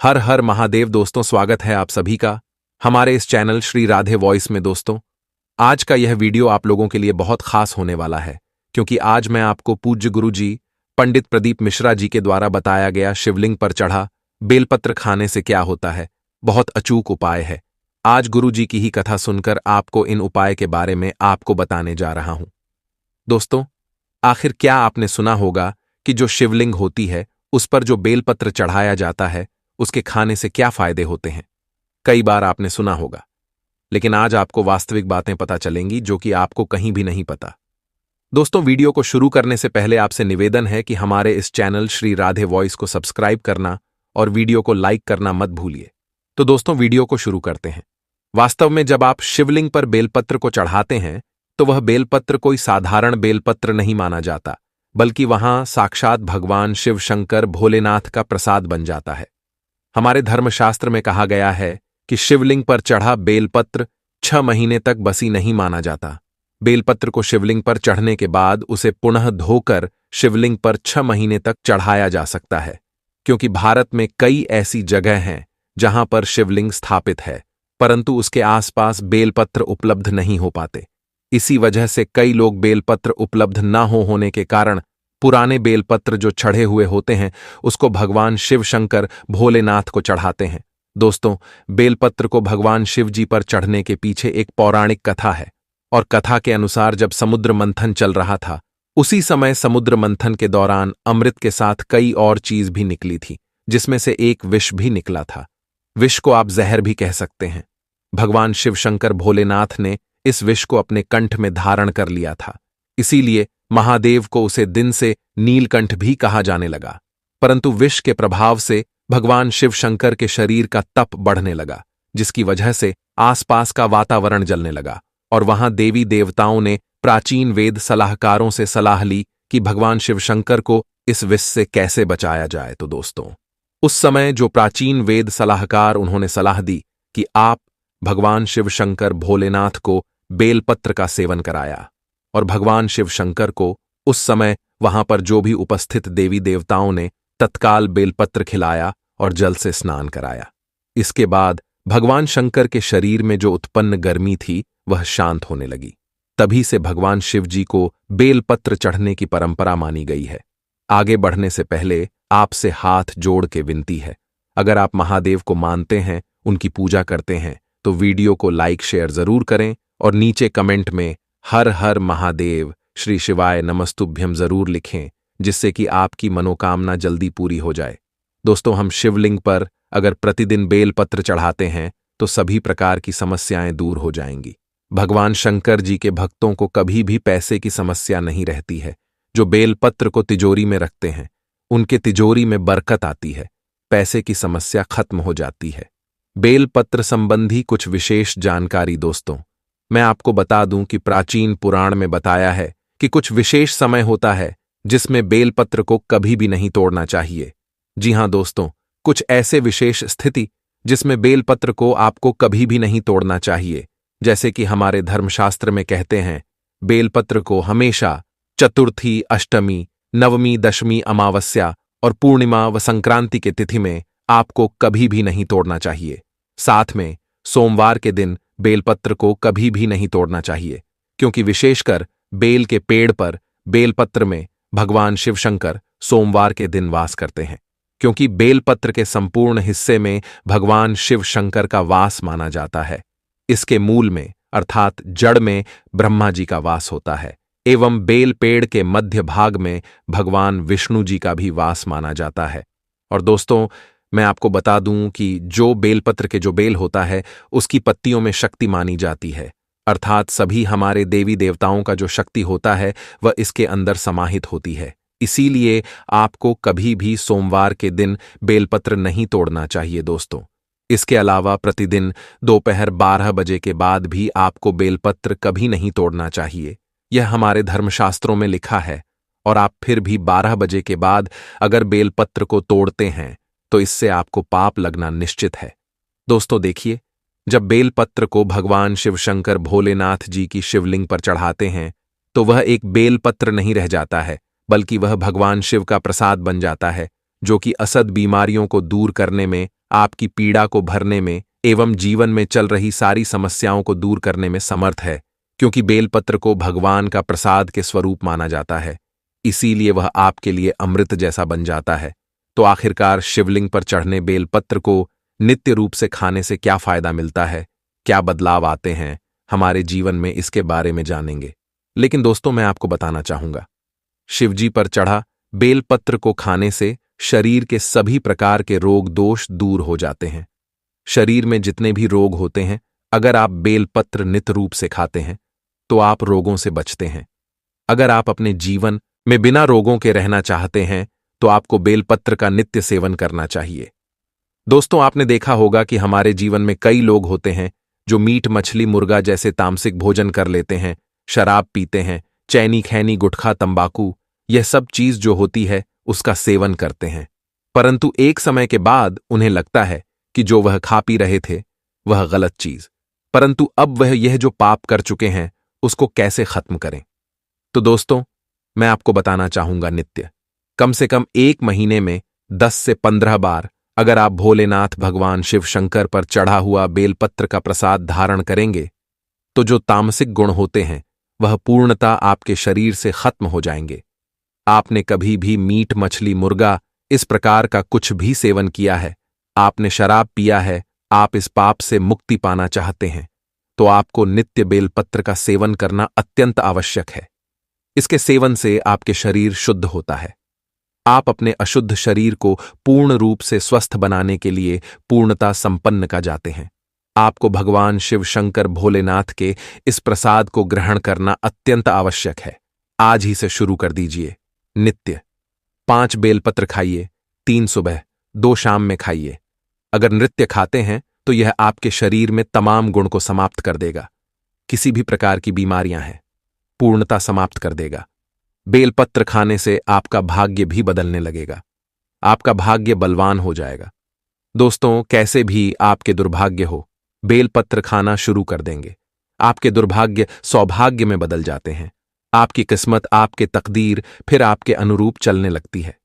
हर हर महादेव दोस्तों, स्वागत है आप सभी का हमारे इस चैनल श्री राधे वॉइस में। दोस्तों, आज का यह वीडियो आप लोगों के लिए बहुत खास होने वाला है, क्योंकि आज मैं आपको पूज्य गुरु जी पंडित प्रदीप मिश्रा जी के द्वारा बताया गया शिवलिंग पर चढ़ा बेलपत्र खाने से क्या होता है, बहुत अचूक उपाय है। आज गुरु जी की ही कथा सुनकर आपको इन उपाय के बारे में आपको बताने जा रहा हूं। दोस्तों, आखिर क्या आपने सुना होगा कि जो शिवलिंग होती है उस पर जो बेलपत्र चढ़ाया जाता है उसके खाने से क्या फायदे होते हैं? कई बार आपने सुना होगा, लेकिन आज आपको वास्तविक बातें पता चलेंगी जो कि आपको कहीं भी नहीं पता। दोस्तों, वीडियो को शुरू करने से पहले आपसे निवेदन है कि हमारे इस चैनल श्री राधे वॉइस को सब्सक्राइब करना और वीडियो को लाइक करना मत भूलिए। तो दोस्तों, वीडियो को शुरू करते हैं। वास्तव में जब आप शिवलिंग पर बेलपत्र को चढ़ाते हैं तो वह बेलपत्र कोई साधारण बेलपत्र नहीं माना जाता, बल्कि वहां साक्षात भगवान शिव शंकर भोलेनाथ का प्रसाद बन जाता है। हमारे धर्मशास्त्र में कहा गया है कि शिवलिंग पर चढ़ा बेलपत्र 6 महीने तक बसी नहीं माना जाता। बेलपत्र को शिवलिंग पर चढ़ने के बाद उसे पुनः धोकर शिवलिंग पर 6 महीने तक चढ़ाया जा सकता है, क्योंकि भारत में कई ऐसी जगह हैं जहां पर शिवलिंग स्थापित है, परंतु उसके आसपास बेलपत्र उपलब्ध नहीं हो पाते। इसी वजह से कई लोग बेलपत्र उपलब्ध न होने के कारण पुराने बेलपत्र जो चढ़े हुए होते हैं उसको भगवान शिव शंकर भोलेनाथ को चढ़ाते हैं। दोस्तों, बेलपत्र को भगवान शिव जी पर चढ़ने के पीछे एक पौराणिक कथा है, और कथा के अनुसार जब समुद्र मंथन चल रहा था उसी समय समुद्र मंथन के दौरान अमृत के साथ कई और चीज भी निकली थी, जिसमें से एक विष भी निकला था। विष को आप जहर भी कह सकते हैं। भगवान शिव शंकर भोलेनाथ ने इस विष को अपने कंठ में धारण कर लिया था, इसीलिए महादेव को उसे दिन से नीलकंठ भी कहा जाने लगा। परंतु विष के प्रभाव से भगवान शिव शंकर के शरीर का तप बढ़ने लगा, जिसकी वजह से आसपास का वातावरण जलने लगा, और वहां देवी देवताओं ने प्राचीन वेद सलाहकारों से सलाह ली कि भगवान शिव शंकर को इस विष से कैसे बचाया जाए। तो दोस्तों, उस समय जो प्राचीन वेद सलाहकार उन्होंने सलाह दी कि आप भगवान शिव शंकर भोलेनाथ को बेलपत्र का सेवन कराया, और भगवान शिव शंकर को उस समय वहां पर जो भी उपस्थित देवी देवताओं ने तत्काल बेलपत्र खिलाया और जल से स्नान कराया। इसके बाद भगवान शंकर के शरीर में जो उत्पन्न गर्मी थी वह शांत होने लगी। तभी से भगवान शिव जी को बेलपत्र चढ़ने की परंपरा मानी गई है। आगे बढ़ने से पहले आपसे हाथ जोड़ के विनती है, अगर आप महादेव को मानते हैं, उनकी पूजा करते हैं, तो वीडियो को लाइक शेयर जरूर करें और नीचे कमेंट में हर हर महादेव श्री शिवाय नमस्तुभ्यम जरूर लिखें, जिससे कि आपकी मनोकामना जल्दी पूरी हो जाए। दोस्तों, हम शिवलिंग पर अगर प्रतिदिन बेलपत्र चढ़ाते हैं तो सभी प्रकार की समस्याएं दूर हो जाएंगी। भगवान शंकर जी के भक्तों को कभी भी पैसे की समस्या नहीं रहती है। जो बेलपत्र को तिजोरी में रखते हैं उनके तिजोरी में बरकत आती है, पैसे की समस्या खत्म हो जाती है। बेलपत्र संबंधी कुछ विशेष जानकारी। दोस्तों, मैं आपको बता दूं कि प्राचीन पुराण में बताया है कि कुछ विशेष समय होता है जिसमें बेलपत्र को कभी भी नहीं तोड़ना चाहिए। जी हां दोस्तों, कुछ ऐसे विशेष स्थिति जिसमें बेलपत्र को आपको कभी भी नहीं तोड़ना चाहिए, जैसे कि हमारे धर्मशास्त्र में कहते हैं, बेलपत्र को हमेशा चतुर्थी, अष्टमी, नवमी, दशमी, अमावस्या और पूर्णिमा व संक्रांति के तिथि में आपको कभी भी नहीं तोड़ना चाहिए। साथ में सोमवार के दिन बेलपत्र को कभी भी नहीं तोड़ना चाहिए, क्योंकि विशेषकर बेल के पेड़ पर बेलपत्र में भगवान शिव शंकर सोमवार के दिन वास करते हैं, क्योंकि बेलपत्र के संपूर्ण हिस्से में भगवान शिव शंकर का वास माना जाता है। इसके मूल में अर्थात जड़ में ब्रह्मा जी का वास होता है, एवं बेल पेड़ के मध्य भाग में भगवान विष्णु जी का भी वास माना जाता है। और दोस्तों, मैं आपको बता दूं कि जो बेलपत्र के जो बेल होता है उसकी पत्तियों में शक्ति मानी जाती है, अर्थात सभी हमारे देवी देवताओं का जो शक्ति होता है वह इसके अंदर समाहित होती है। इसीलिए आपको कभी भी सोमवार के दिन बेलपत्र नहीं तोड़ना चाहिए। दोस्तों, इसके अलावा प्रतिदिन दोपहर 12 बजे के बाद भी आपको बेलपत्र कभी नहीं तोड़ना चाहिए। यह हमारे धर्मशास्त्रों में लिखा है, और आप फिर भी 12 बजे के बाद अगर बेलपत्र को तोड़ते हैं तो इससे आपको पाप लगना निश्चित है। दोस्तों देखिए, जब बेलपत्र को भगवान शिव शंकर भोलेनाथ जी की शिवलिंग पर चढ़ाते हैं तो वह एक बेलपत्र नहीं रह जाता है, बल्कि वह भगवान शिव का प्रसाद बन जाता है, जो कि असद बीमारियों को दूर करने में आपकी पीड़ा को भरने में एवं जीवन में चल रही सारी समस्याओं को दूर करने में समर्थ है, क्योंकि बेलपत्र को भगवान का प्रसाद के स्वरूप माना जाता है। इसीलिए वह आपके लिए अमृत जैसा बन जाता है। तो आखिरकार शिवलिंग पर चढ़ने बेलपत्र को नित्य रूप से खाने से क्या फायदा मिलता है, क्या बदलाव आते हैं हमारे जीवन में, इसके बारे में जानेंगे। लेकिन दोस्तों, मैं आपको बताना चाहूंगा, शिवजी पर चढ़ा बेलपत्र को खाने से शरीर के सभी प्रकार के रोग दोष दूर हो जाते हैं। शरीर में जितने भी रोग होते हैं, अगर आप बेलपत्र नित्य रूप से खाते हैं तो आप रोगों से बचते हैं। अगर आप अपने जीवन में बिना रोगों के रहना चाहते हैं तो आपको बेलपत्र का नित्य सेवन करना चाहिए। दोस्तों, आपने देखा होगा कि हमारे जीवन में कई लोग होते हैं जो मीट मछली मुर्गा जैसे तामसिक भोजन कर लेते हैं, शराब पीते हैं, चैनी खैनी गुटखा तंबाकू यह सब चीज जो होती है उसका सेवन करते हैं, परंतु एक समय के बाद उन्हें लगता है कि जो वह खा पी रहे थे वह गलत चीज, परंतु अब वह यह जो पाप कर चुके हैं उसको कैसे खत्म करें। तो दोस्तों, मैं आपको बताना चाहूंगा, नित्य कम से कम 1 महीने में 10 से 15 बार अगर आप भोलेनाथ भगवान शिव शंकर पर चढ़ा हुआ बेलपत्र का प्रसाद धारण करेंगे तो जो तामसिक गुण होते हैं वह पूर्णतः आपके शरीर से खत्म हो जाएंगे। आपने कभी भी मीट मछली मुर्गा इस प्रकार का कुछ भी सेवन किया है, आपने शराब पिया है, आप इस पाप से मुक्ति पाना चाहते हैं तो आपको नित्य बेलपत्र का सेवन करना अत्यंत आवश्यक है। इसके सेवन से आपके शरीर शुद्ध होता है। आप अपने अशुद्ध शरीर को पूर्ण रूप से स्वस्थ बनाने के लिए पूर्णता संपन्न का जाते हैं। आपको भगवान शिव शंकर भोलेनाथ के इस प्रसाद को ग्रहण करना अत्यंत आवश्यक है। आज ही से शुरू कर दीजिए। नित्य 5 बेलपत्र खाइए, 3 सुबह 2 शाम में खाइए। अगर नित्य खाते हैं तो यह आपके शरीर में तमाम गुण को समाप्त कर देगा। किसी भी प्रकार की बीमारियां हैं पूर्णता समाप्त कर देगा। बेलपत्र खाने से आपका भाग्य भी बदलने लगेगा, आपका भाग्य बलवान हो जाएगा। दोस्तों, कैसे भी आपके दुर्भाग्य हो, बेलपत्र खाना शुरू कर देंगे, आपके दुर्भाग्य सौभाग्य में बदल जाते हैं। आपकी किस्मत, आपके तकदीर फिर आपके अनुरूप चलने लगती है।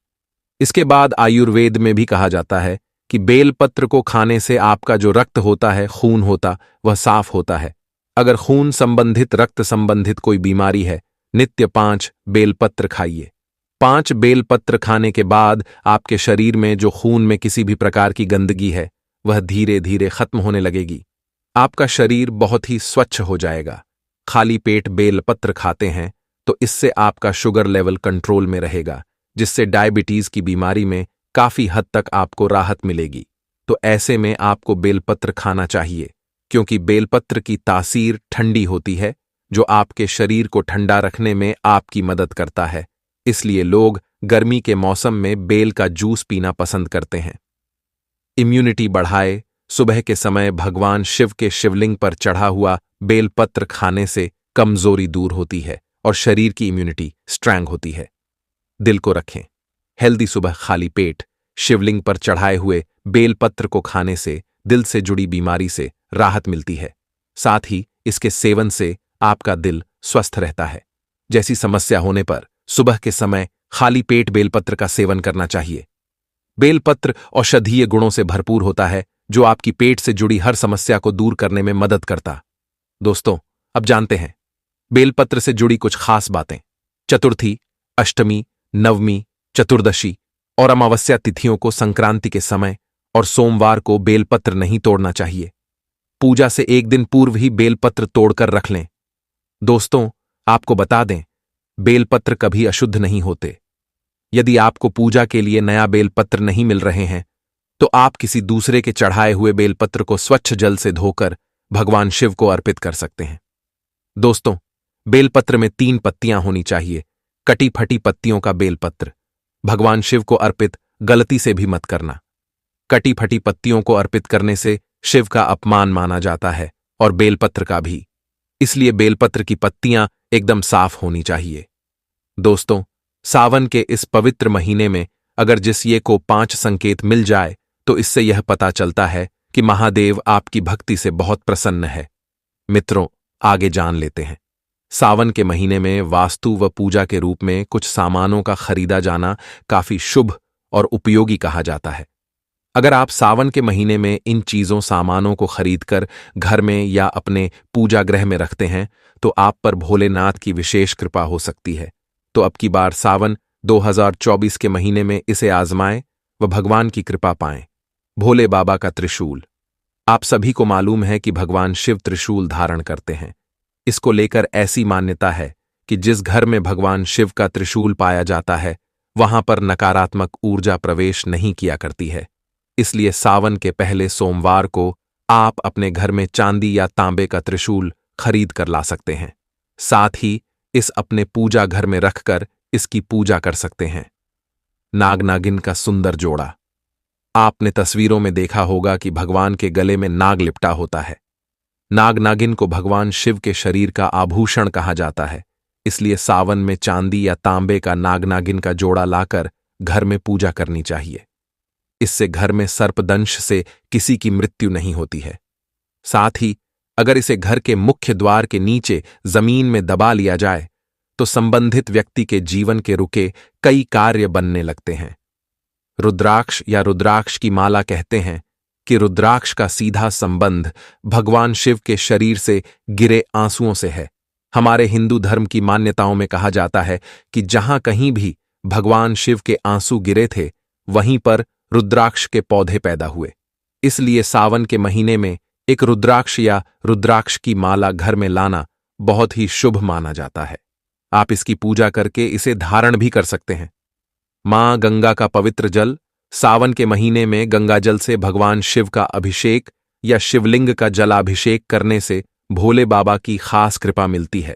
इसके बाद आयुर्वेद में भी कहा जाता है कि बेलपत्र को खाने से आपका जो रक्त होता है, खून होता, वह साफ होता है। अगर खून संबंधित, रक्त संबंधित कोई बीमारी है, नित्य 5 बेलपत्र खाइए। 5 बेलपत्र खाने के बाद आपके शरीर में जो खून में किसी भी प्रकार की गंदगी है वह धीरे धीरे खत्म होने लगेगी। आपका शरीर बहुत ही स्वच्छ हो जाएगा। खाली पेट बेलपत्र खाते हैं तो इससे आपका शुगर लेवल कंट्रोल में रहेगा, जिससे डायबिटीज की बीमारी में काफी हद तक आपको राहत मिलेगी। तो ऐसे में आपको बेलपत्र खाना चाहिए, क्योंकि बेलपत्र की तासीर ठंडी होती है, जो आपके शरीर को ठंडा रखने में आपकी मदद करता है। इसलिए लोग गर्मी के मौसम में बेल का जूस पीना पसंद करते हैं। इम्यूनिटी बढ़ाए, सुबह के समय भगवान शिव के शिवलिंग पर चढ़ा हुआ बेलपत्र खाने से कमजोरी दूर होती है और शरीर की इम्यूनिटी स्ट्रांग होती है। दिल को रखें, हेल्दी सुबह खाली पेट शिवलिंग पर चढ़ाए हुए बेलपत्र को खाने से दिल से जुड़ी बीमारी से राहत मिलती है। साथ ही इसके सेवन से आपका दिल स्वस्थ रहता है। जैसी समस्या होने पर सुबह के समय खाली पेट बेलपत्र का सेवन करना चाहिए। बेलपत्र औषधीय गुणों से भरपूर होता है, जो आपकी पेट से जुड़ी हर समस्या को दूर करने में मदद करता। दोस्तों, अब जानते हैं बेलपत्र से जुड़ी कुछ खास बातें। चतुर्थी, अष्टमी, नवमी, चतुर्दशी और अमावस्या तिथियों को संक्रांति के समय और सोमवार को बेलपत्र नहीं तोड़ना चाहिए। पूजा से 1 दिन पूर्व ही बेलपत्र तोड़कर रख लें। दोस्तों, आपको बता दें, बेलपत्र कभी अशुद्ध नहीं होते। यदि आपको पूजा के लिए नया बेलपत्र नहीं मिल रहे हैं तो आप किसी दूसरे के चढ़ाए हुए बेलपत्र को स्वच्छ जल से धोकर भगवान शिव को अर्पित कर सकते हैं। दोस्तों, बेलपत्र में 3 पत्तियां होनी चाहिए। कटी फटी पत्तियों का बेलपत्र भगवान शिव को अर्पित गलती से भी मत करना। कटी फटी पत्तियों को अर्पित करने से शिव का अपमान माना जाता है और बेलपत्र का भी। इसलिए बेलपत्र की पत्तियां एकदम साफ होनी चाहिए। दोस्तों, सावन के इस पवित्र महीने में अगर जिस ये को 5 संकेत मिल जाए तो इससे यह पता चलता है कि महादेव आपकी भक्ति से बहुत प्रसन्न है। मित्रों, आगे जान लेते हैं। सावन के महीने में वास्तु व पूजा के रूप में कुछ सामानों का खरीदा जाना काफी शुभ और उपयोगी कहा जाता है। अगर आप सावन के महीने में इन चीजों सामानों को खरीदकर घर में या अपने पूजा गृह में रखते हैं तो आप पर भोलेनाथ की विशेष कृपा हो सकती है। तो अब की बार सावन 2024 के महीने में इसे आजमाएं व भगवान की कृपा पाएं। भोले बाबा का त्रिशूल। आप सभी को मालूम है कि भगवान शिव त्रिशूल धारण करते हैं। इसको लेकर ऐसी मान्यता है कि जिस घर में भगवान शिव का त्रिशूल पाया जाता है वहां पर नकारात्मक ऊर्जा प्रवेश नहीं किया करती है। इसलिए सावन के पहले सोमवार को आप अपने घर में चांदी या तांबे का त्रिशूल खरीद कर ला सकते हैं। साथ ही इस अपने पूजा घर में रखकर इसकी पूजा कर सकते हैं। नाग नागिन का सुंदर जोड़ा। आपने तस्वीरों में देखा होगा कि भगवान के गले में नाग लिपटा होता है। नाग नागिन को भगवान शिव के शरीर का आभूषण कहा जाता है। इसलिए सावन में चांदी या तांबे का नाग नागिन का जोड़ा लाकर घर में पूजा करनी चाहिए। इससे घर में सर्पदंश से किसी की मृत्यु नहीं होती है। साथ ही अगर इसे घर के मुख्य द्वार के नीचे जमीन में दबा लिया जाए तो संबंधित व्यक्ति के जीवन के रुके कई कार्य बनने लगते हैं। रुद्राक्ष या रुद्राक्ष की माला कहते हैं कि रुद्राक्ष का सीधा संबंध भगवान शिव के शरीर से गिरे आंसुओं से है। हमारे हिंदू धर्म की मान्यताओं में कहा जाता है कि जहां कहीं भी भगवान शिव के आंसू गिरे थे वहीं पर रुद्राक्ष के पौधे पैदा हुए। इसलिए सावन के महीने में एक रुद्राक्ष या रुद्राक्ष की माला घर में लाना बहुत ही शुभ माना जाता है। आप इसकी पूजा करके इसे धारण भी कर सकते हैं। मां गंगा का पवित्र जल। सावन के महीने में गंगा जल से भगवान शिव का अभिषेक या शिवलिंग का जलाभिषेक करने से भोले बाबा की खास कृपा मिलती है।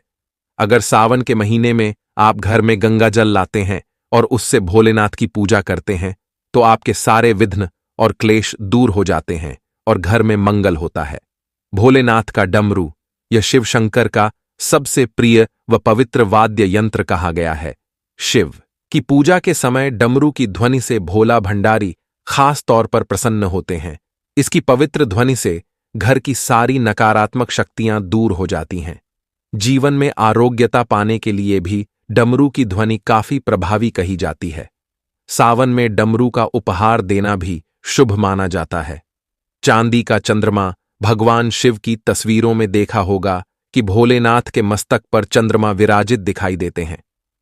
अगर सावन के महीने में आप घर में गंगा जल लाते हैं और उससे भोलेनाथ की पूजा करते हैं तो आपके सारे विघ्न और क्लेश दूर हो जाते हैं और घर में मंगल होता है। भोलेनाथ का डमरू यह शिव शंकर का सबसे प्रिय व पवित्र वाद्य यंत्र कहा गया है। शिव की पूजा के समय डमरू की ध्वनि से भोला भंडारी खास तौर पर प्रसन्न होते हैं। इसकी पवित्र ध्वनि से घर की सारी नकारात्मक शक्तियां दूर हो जाती हैं। जीवन में आरोग्यता पाने के लिए भी डमरू की ध्वनि काफी प्रभावी कही जाती है। सावन में डमरू का उपहार देना भी शुभ माना जाता है। चांदी का चंद्रमा। भगवान शिव की तस्वीरों में देखा होगा कि भोलेनाथ के मस्तक पर चंद्रमा विराजित दिखाई देते हैं।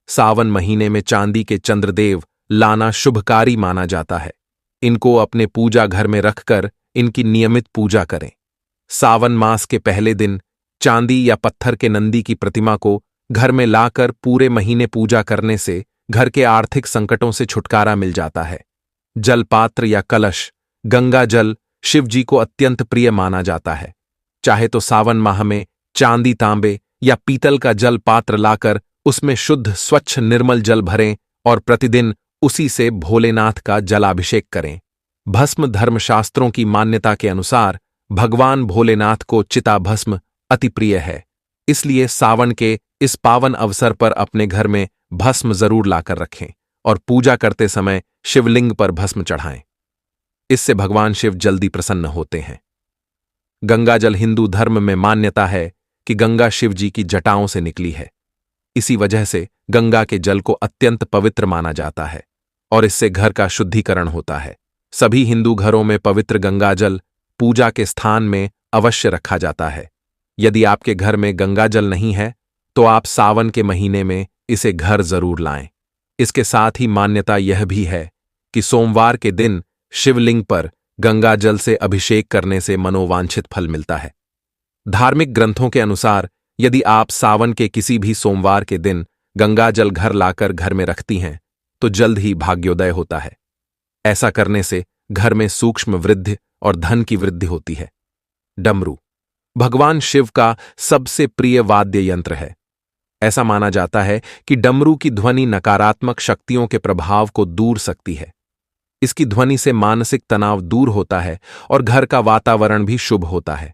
सावन महीने में चांदी के चंद्रदेव लाना शुभकारी माना जाता है। इनको अपने पूजा घर में रखकर इनकी नियमित पूजा करें। सावन मास के पहले दिन चांदी या पत्थर के नंदी की प्रतिमा को घर में लाकर पूरे महीने पूजा करने से घर के आर्थिक संकटों से छुटकारा मिल जाता है। जलपात्र या कलश। गंगा जल शिव जी को अत्यंत प्रिय माना जाता है। चाहे तो सावन माह में चांदी तांबे या पीतल का जल पात्र लाकर उसमें शुद्ध स्वच्छ निर्मल जल भरें और प्रतिदिन उसी से भोलेनाथ का जलाभिषेक करें। भस्म। धर्मशास्त्रों की मान्यता के अनुसार भगवान भोलेनाथ को चिता भस्म अति प्रिय है। इसलिए सावन के इस पावन अवसर पर अपने घर में भस्म जरूर लाकर रखें और पूजा करते समय शिवलिंग पर भस्म चढ़ाएं। इससे भगवान शिव जल्दी प्रसन्न होते हैं। गंगा जल। हिंदू धर्म में मान्यता है कि गंगा शिव जी की जटाओं से निकली है। इसी वजह से गंगा के जल को अत्यंत पवित्र माना जाता है और इससे घर का शुद्धिकरण होता है। सभी हिंदू घरों में पवित्र गंगा जल पूजा के स्थान में अवश्य रखा जाता है। यदि आपके घर में गंगा जल नहीं है तो आप सावन के महीने में इसे घर जरूर लाएं। इसके साथ ही मान्यता यह भी है कि सोमवार के दिन शिवलिंग पर गंगा जल से अभिषेक करने से मनोवांछित फल मिलता है। धार्मिक ग्रंथों के अनुसार यदि आप सावन के किसी भी सोमवार के दिन गंगा जल घर लाकर घर में रखती हैं तो जल्द ही भाग्योदय होता है। ऐसा करने से घर में सूक्ष्म वृद्धि और धन की वृद्धि होती है। डमरू भगवान शिव का सबसे प्रिय वाद्य यंत्र है। ऐसा माना जाता है कि डमरू की ध्वनि नकारात्मक शक्तियों के प्रभाव को दूर सकती है। इसकी ध्वनि से मानसिक तनाव दूर होता है और घर का वातावरण भी शुभ होता है।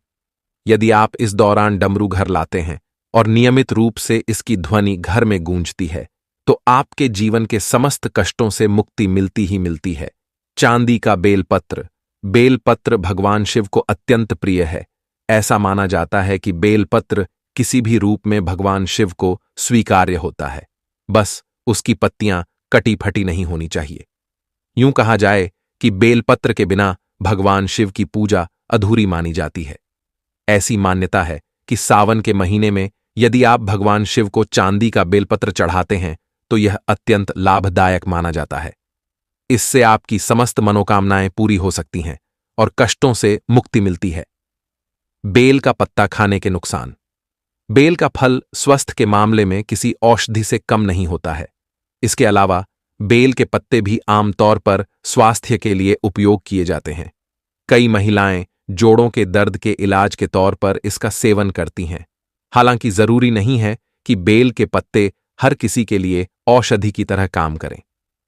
यदि आप इस दौरान डमरू घर लाते हैं और नियमित रूप से इसकी ध्वनि घर में गूंजती है तो आपके जीवन के समस्त कष्टों से मुक्ति मिलती ही मिलती है। चांदी का बेलपत्र। बेलपत्र भगवान शिव को अत्यंत प्रिय है। ऐसा माना जाता है कि बेलपत्र किसी भी रूप में भगवान शिव को स्वीकार्य होता है, बस उसकी पत्तियां कटी फटी नहीं होनी चाहिए। यूं कहा जाए कि बेलपत्र के बिना भगवान शिव की पूजा अधूरी मानी जाती है। ऐसी मान्यता है कि सावन के महीने में यदि आप भगवान शिव को चांदी का बेलपत्र चढ़ाते हैं तो यह अत्यंत लाभदायक माना जाता है। इससे आपकी समस्त मनोकामनाएं पूरी हो सकती हैं और कष्टों से मुक्ति मिलती है। बेल का पत्ता खाने के नुकसान। बेल का फल स्वास्थ्य के मामले में किसी औषधि से कम नहीं होता है। इसके अलावा बेल के पत्ते भी आमतौर पर स्वास्थ्य के लिए उपयोग किए जाते हैं। कई महिलाएं जोड़ों के दर्द के इलाज के तौर पर इसका सेवन करती हैं। हालांकि जरूरी नहीं है कि बेल के पत्ते हर किसी के लिए औषधि की तरह काम करें।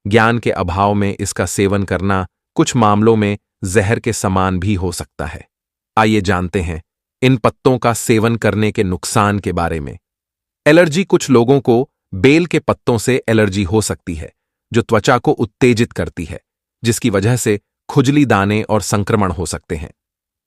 ज्ञान के अभाव में इसका सेवन करना कुछ मामलों में जहर के समान भी हो सकता है। आइए जानते हैं इन पत्तों का सेवन करने के नुकसान के बारे में। एलर्जी। कुछ लोगों को बेल के पत्तों से एलर्जी हो सकती है, जो त्वचा को उत्तेजित करती है, जिसकी वजह से खुजली, दाने और संक्रमण हो सकते हैं।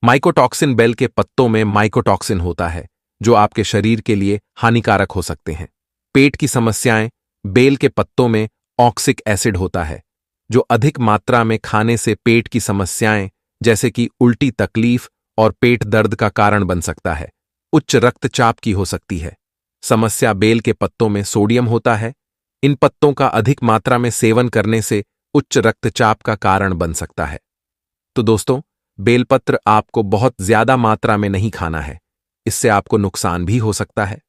माइकोटॉक्सिन। बेल के पत्तों में माइकोटॉक्सिन होता है, जो आपके शरीर के लिए हानिकारक हो सकते हैं। पेट की समस्याएं। बेल के पत्तों में ऑक्सिक एसिड होता है, जो अधिक मात्रा में खाने से पेट की समस्याएं जैसे कि उल्टी, तकलीफ और पेट दर्द का कारण बन सकता है। उच्च रक्तचाप की हो सकती है समस्या। बेल के पत्तों में सोडियम होता है। इन पत्तों का अधिक मात्रा में सेवन करने से उच्च रक्तचाप का कारण बन सकता है। तो दोस्तों, बेलपत्र आपको बहुत ज्यादा मात्रा में नहीं खाना है, इससे आपको नुकसान भी हो सकता है।